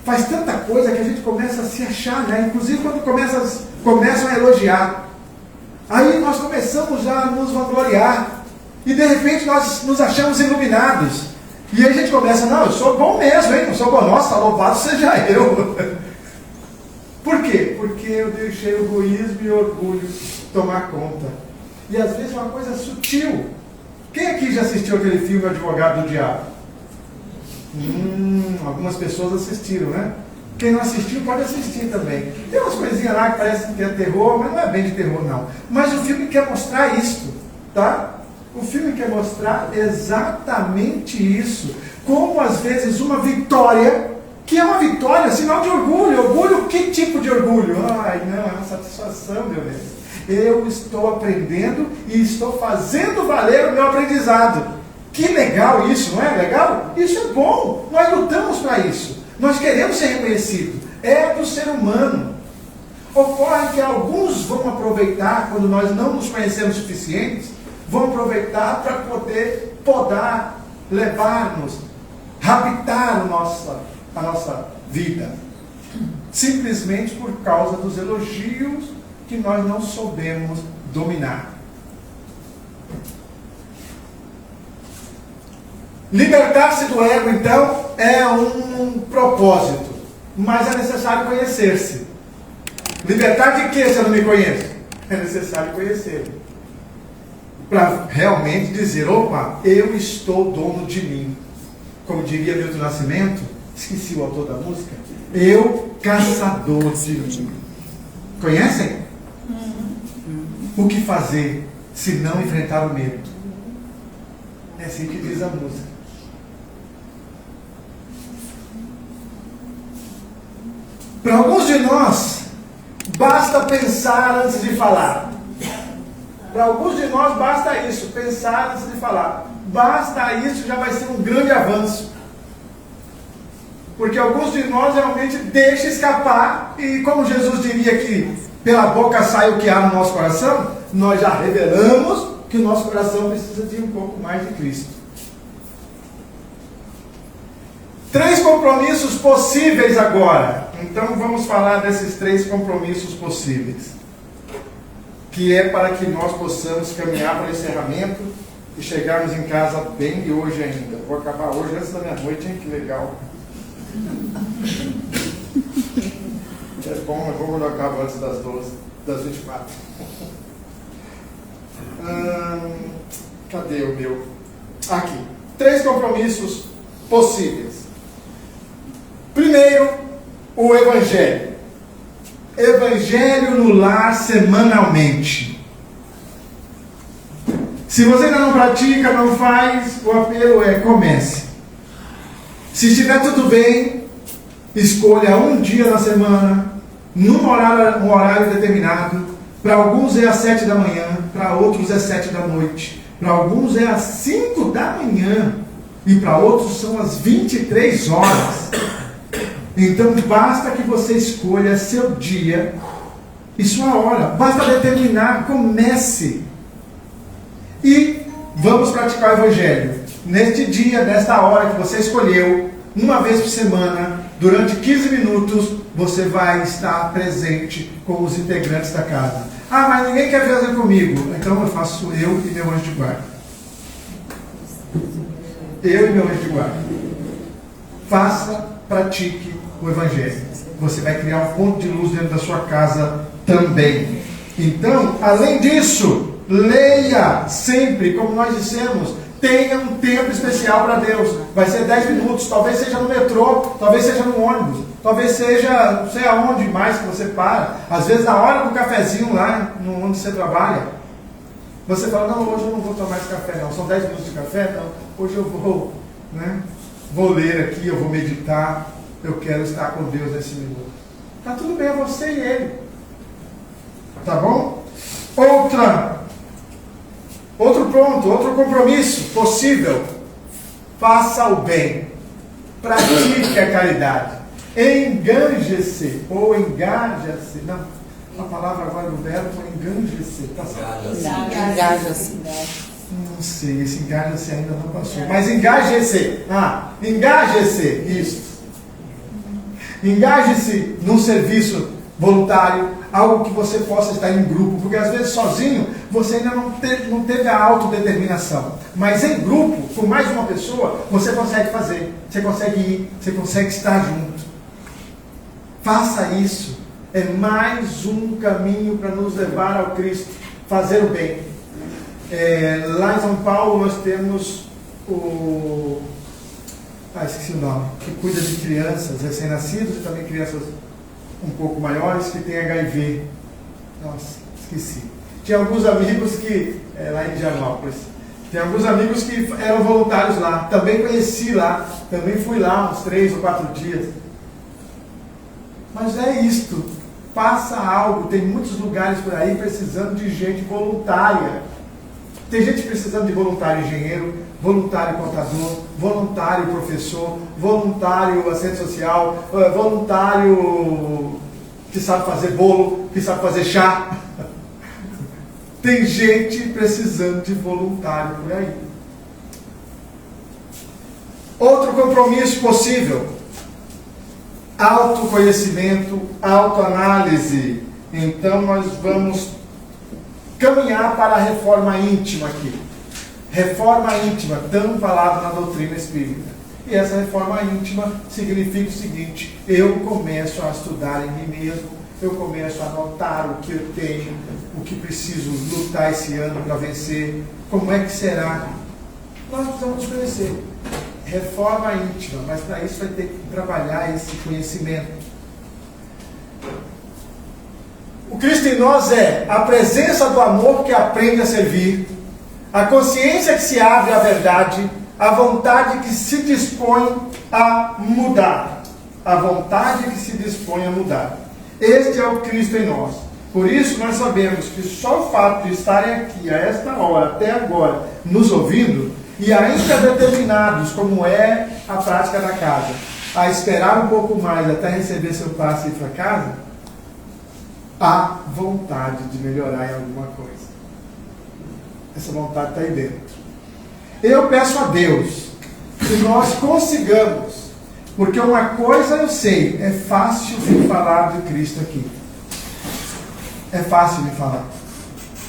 faz tanta coisa que a gente começa a se achar, né? Inclusive quando começam a elogiar. Aí nós começamos já a nos vangloriar. E de repente nós nos achamos iluminados. E aí a gente começa, não, eu sou bom mesmo, hein? Eu sou bom, nossa, louvado seja eu. Por quê? Porque eu deixei o egoísmo e o orgulho tomar conta. E às vezes uma coisa sutil. Quem aqui já assistiu aquele filme Advogado do Diabo? Algumas pessoas assistiram, né? Quem não assistiu pode assistir também. Tem umas coisinhas lá que parecem que é terror, mas não é bem de terror não. Mas o filme quer mostrar isso, tá? O filme quer mostrar exatamente isso. Como às vezes uma vitória, que é uma vitória, sinal de orgulho. Orgulho, que tipo de orgulho? Ai, não, é uma satisfação, meu Deus. Eu estou aprendendo e estou fazendo valer o meu aprendizado. Que legal isso, não é legal? Isso é bom, nós lutamos para isso. Nós queremos ser reconhecidos. É do ser humano. Ocorre que alguns vão aproveitar, quando nós não nos conhecemos suficientes, vão aproveitar para poder podar, levar-nos, raptar a nossa vida. Simplesmente por causa dos elogios que nós não soubemos dominar. Libertar-se do ego, então, é um propósito, mas é necessário conhecer-se. Libertar de quê se eu não me conheço? É necessário conhecer-me. Para realmente dizer, opa, eu estou dono de mim. Como diria Milton Nascimento, esqueci o autor da música, eu caçador de mim. Conhecem? O que fazer se não enfrentar o medo? É assim que diz a música. Para alguns de nós, basta pensar antes de falar. Para alguns de nós, basta isso, pensar antes de falar. Basta isso, já vai ser um grande avanço. Porque alguns de nós realmente deixam escapar, e como Jesus diria que pela boca sai o que há no nosso coração, nós já revelamos que o nosso coração precisa de um pouco mais de Cristo. 3 compromissos possíveis agora. Então vamos falar desses 3 compromissos possíveis, que é para que nós possamos caminhar para o encerramento e chegarmos em casa bem e hoje ainda. Vou acabar hoje antes da meia-noite, hein? Que legal. É bom, é bom quando eu acabo antes das 12, das 24. Cadê o meu? Aqui. 3 compromissos possíveis. Primeiro, o Evangelho. Evangelho no lar semanalmente. Se você ainda não pratica, não faz, o apelo é: comece. Se estiver tudo bem, escolha um dia na semana, num horário determinado. Para alguns é às 7 da manhã, para outros é 7 da noite, para alguns é às 5 da manhã e para outros são às 23 horas. Então basta que você escolha seu dia e sua hora. Basta determinar, comece. E vamos praticar o Evangelho. Neste dia, nesta hora que você escolheu, uma vez por semana, durante 15 minutos, você vai estar presente com os integrantes da casa. Ah, mas ninguém quer fazer comigo. Então eu faço eu e meu anjo de guarda. Eu e meu anjo de guarda. Faça, pratique o Evangelho. Você vai criar um ponto de luz dentro da sua casa também. Então, além disso, leia sempre, como nós dissemos, tenha um tempo especial para Deus. Vai ser 10 minutos, talvez seja no metrô, talvez seja no ônibus, talvez seja não sei aonde mais que você para. Às vezes na hora do cafezinho lá onde você trabalha, você fala: não, hoje eu não vou tomar esse café não, são 10 minutos de café, não, hoje eu vou, vou ler aqui, eu vou meditar, eu quero estar com Deus nesse minuto. Está tudo bem, é você e Ele. Tá bom? Outro ponto, outro compromisso possível: faça o bem, pratique a caridade, enganje-se ou engaja-se. Não, a palavra agora do verbo é enganje-se. Tá certo? Engaja-se. Não sei, esse engaja-se ainda não passou, mas engaje-se. Engaje-se, isso. Engaje-se num serviço voluntário, algo que você possa estar em grupo, porque às vezes sozinho você ainda não teve a autodeterminação, mas em grupo, com mais de uma pessoa, você consegue fazer, você consegue ir, você consegue estar junto. Faça isso, é mais um caminho para nos levar ao Cristo, fazer o bem. Lá em São Paulo nós temos esqueci o nome, que cuida de crianças recém-nascidas e também crianças um pouco maiores que têm HIV. Nossa, esqueci. Tinha alguns amigos que, lá em Indianópolis, tem alguns amigos que eram voluntários lá, também conheci lá, também fui lá uns 3 ou 4 dias. Mas é isto, faça algo, tem muitos lugares por aí precisando de gente voluntária. Tem gente precisando de voluntário engenheiro, voluntário contador, voluntário professor, voluntário assistente social, voluntário que sabe fazer bolo, que sabe fazer chá. Tem gente precisando de voluntário por aí. Outro compromisso possível: autoconhecimento, autoanálise. Então nós vamos caminhar para a reforma íntima aqui. Reforma íntima, tão falado na doutrina espírita. E essa reforma íntima significa o seguinte: eu começo a estudar em mim mesmo, eu começo a notar o que eu tenho, o que preciso lutar esse ano para vencer, como é que será. Nós precisamos conhecer. Reforma íntima, mas para isso vai ter que trabalhar esse conhecimento. O Cristo em nós é a presença do amor que aprende a servir, a consciência que se abre à verdade, a vontade que se dispõe a mudar. A vontade que se dispõe a mudar. Este é o Cristo em nós. Por isso nós sabemos que só o fato de estarem aqui a esta hora, até agora, nos ouvindo, e ainda determinados como é a prática da casa, a esperar um pouco mais até receber seu passe e ir para casa, há vontade de melhorar em alguma coisa. Essa vontade está aí dentro. Eu peço a Deus que nós consigamos, porque uma coisa eu sei, é fácil de falar de Cristo aqui. É fácil de falar.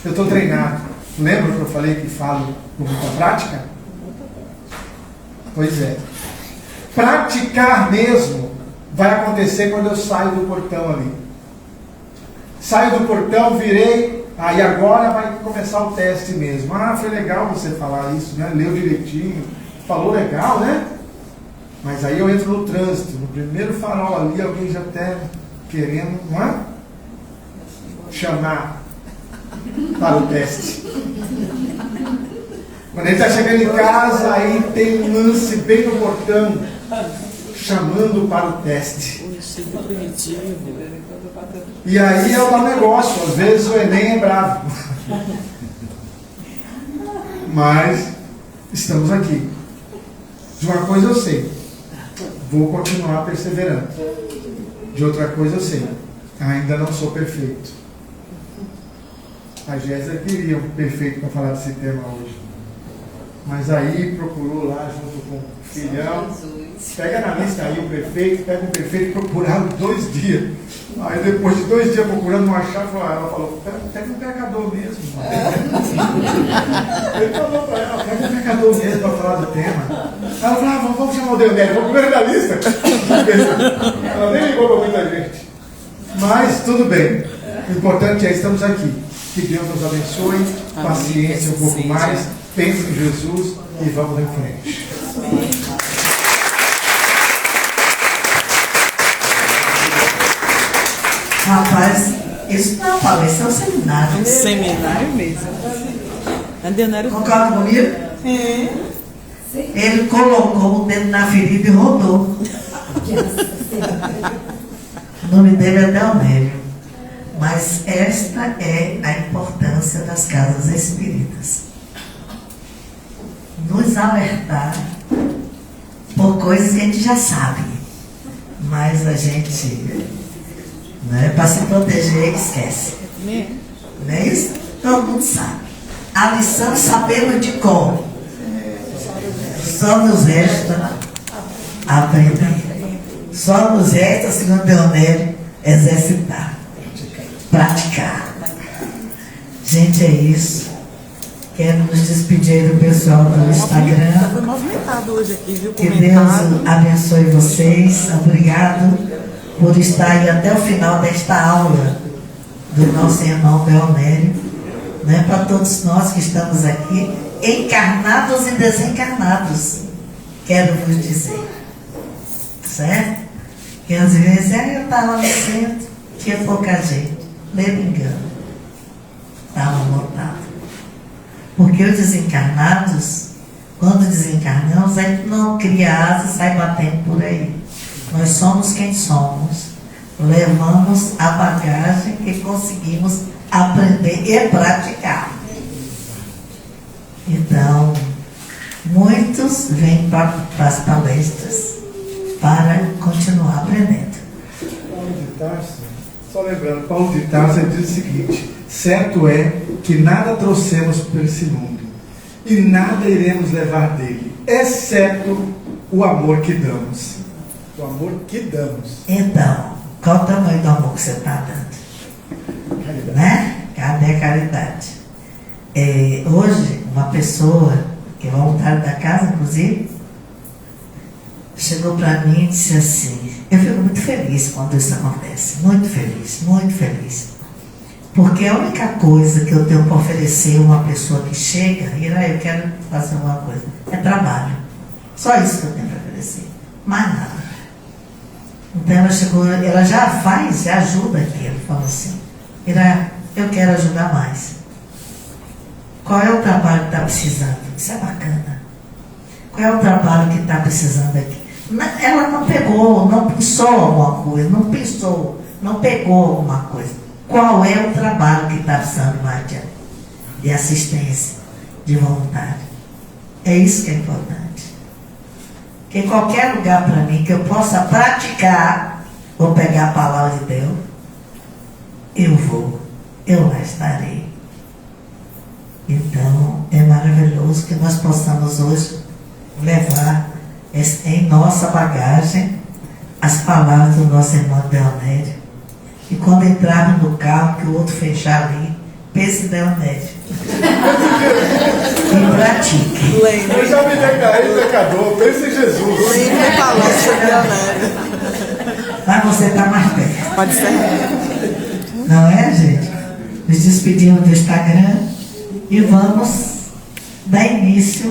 Eu estou treinado. Lembra que eu falei que falo com muita prática? Pois é. Praticar mesmo vai acontecer quando eu saio do portão ali. Saio do portão, virei, aí agora vai começar o teste mesmo. Ah, foi legal você falar isso, né? Leu direitinho, falou legal, né? Mas aí eu entro no trânsito, no primeiro farol ali, alguém já está querendo, não é? Chamar para o teste. Quando ele está chegando em casa, aí tem um lance bem no portão, chamando para o teste. E aí é um negócio, às vezes o Enem é bravo. Mas estamos aqui. De uma coisa eu sei, vou continuar perseverando. De outra coisa eu sei, ainda não sou perfeito. A Jéssica queria um perfeito para falar desse tema hoje. Mas aí procurou lá junto com o filhão. Pega na lista aí o perfeito, pega o perfeito, procuraram 2 dias. Aí depois de 2 dias procurando não achar, ela falou, pega um pecador mesmo. Ele falou para ela, pega um pecador mesmo para falar do tema. Ela falou, vamos chamar o Deonélio, vamos primeiro da lista. Ela nem ligou para muita gente. Mas tudo bem. O importante é estamos aqui. Que Deus nos abençoe, paciência um pouco mais, pense em Jesus e vamos em frente. Rapaz, isso não é uma palestra, é um seminário. Seminário mesmo. Andionário. Concorda comigo? É. Ele colocou o dedo na ferida e rodou. O nome dele é Deonélio. Mas esta é a importância das casas espíritas. Nos alertar por coisas que a gente já sabe. Mas a gente, né, para se proteger, esquece. Não é isso? Todo mundo sabe. A lição sabemos de cor. Só nos resta aprender. Só nos resta, segundo Deonélio, exercitar. Praticar. Gente, é isso. Quero nos despedir do pessoal do Instagram. Foi movimentado hoje aqui, viu? Que Deus abençoe vocês. Obrigado por estar aí até o final desta aula do nosso irmão Deonélio. Né? Para todos nós que estamos aqui, encarnados e desencarnados, quero vos dizer. Certo? Que às vezes eu estava no centro, tinha pouca gente. Lembra engano. Estava lotado. Porque os desencarnados, quando desencarnamos, a gente não cria asa e sai batendo por aí. Nós somos quem somos. Levamos a bagagem que conseguimos aprender e praticar. Então, muitos vêm para as palestras para continuar aprendendo. Paulo de Tarso, só lembrando, Paulo de Tarso diz o seguinte: certo é que nada trouxemos para esse mundo e nada iremos levar dele, exceto o amor que damos. O amor que damos. Então, qual o tamanho do amor que você está dando? Caridade. Né? Cadê a caridade? Hoje, uma pessoa, que é voluntária da casa, inclusive, chegou para mim e disse assim, eu fico muito feliz quando isso acontece, muito feliz. Porque a única coisa que eu tenho para oferecer a uma pessoa que chega, e eu quero fazer alguma coisa, é trabalho. Só isso que eu tenho para oferecer, mais nada. Então ela chegou, ela já faz, já ajuda aqui. Ela falou assim, eu quero ajudar mais. Qual é o trabalho que está precisando? Isso é bacana. Qual é o trabalho que está precisando aqui? Ela não pegou, não pensou alguma coisa, não pegou alguma coisa. Qual é o trabalho que está precisando mais de assistência, de voluntário? É isso que é importante. que qualquer lugar para mim que eu possa praticar, vou pegar a palavra de Deus, eu lá estarei. Então, é maravilhoso que nós possamos hoje levar em nossa bagagem as palavras do nosso irmão Deonério. E quando entrarmos no carro, que o outro fechar ali, pense Deonério. E pratique. Eu já me declarei pecador, pense em Jesus. Lembre a palestra de Leonardo. Mas você está mais perto. Pode ser. Não é, gente? Nos despedimos do Instagram e vamos dar início